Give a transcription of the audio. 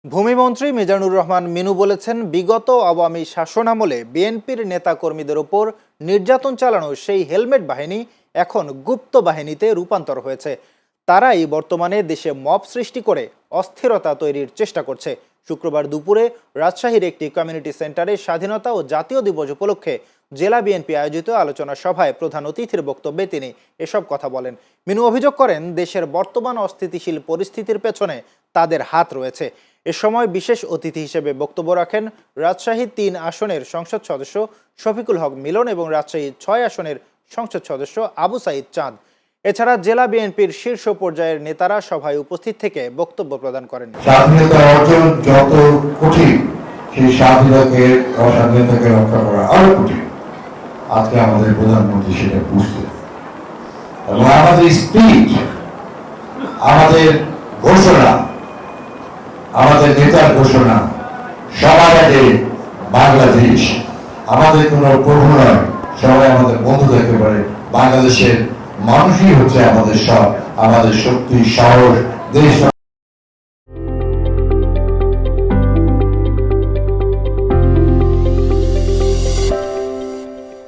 ভূমিমন্ত্রী মিজানুর রহমান মিনু বলেছেন, বিগত আওয়ামী শাসনামলে বিএনপির নেতাকর্মীদের ওপর নির্যাতন চালানো সেই হেলমেট বাহিনী এখন গুপ্ত বাহিনীতে রূপান্তর হয়েছে। তারাই বর্তমানে দেশে মব সৃষ্টি করে অস্থিরতা তৈরির চেষ্টা করছে। শুক্রবার দুপুরে রাজশাহীর একটি কমিউনিটি সেন্টারে স্বাধীনতা ও জাতীয় দিবস উপলক্ষে জেলা বিএনপি আয়োজিত আলোচনা সভায় প্রধান অতিথির বক্তব্যে তিনি এসব কথা বলেন। মিনু অভিযোগ করেন, দেশের বর্তমান অস্থিতিশীল পরিস্থিতির পেছনে তাদের হাত রয়েছে। এ সময় বিশেষ অতিথি হিসেবে বক্তব্য রাখেন রাজশাহী ৩ আসনের সংসদ সদস্য শফিকুল হক মিলন এবং রাজশাহী ৬ আসনের সংসদ সদস্য আবু সাইদ চাঁদ। এছাড়া জেলা বিএনপির শীর্ষ পর্যায়ের নেতারা সভায় উপস্থিত থেকে বক্তব্য প্রদান করেন। স্বাধীনতা অর্জন যত কঠিন, সেই স্বাধীনতাকে রক্ষা করা আরো কঠিন। আজকে আমাদের প্রধানমন্ত্রী সেটা বুঝতে এবং আমাদের স্পিড, আমাদের ঘোষণা, আমাদের নেতার ঘোষণা সবার আগে বাংলাদেশ, আমাদের কোনো প্রভু নয়, সবাই আমাদের বন্ধু থাকতে পারে। বাংলাদেশের মানুষই হচ্ছে আমাদের সব, আমাদের শক্তি, সাহস, দেশ।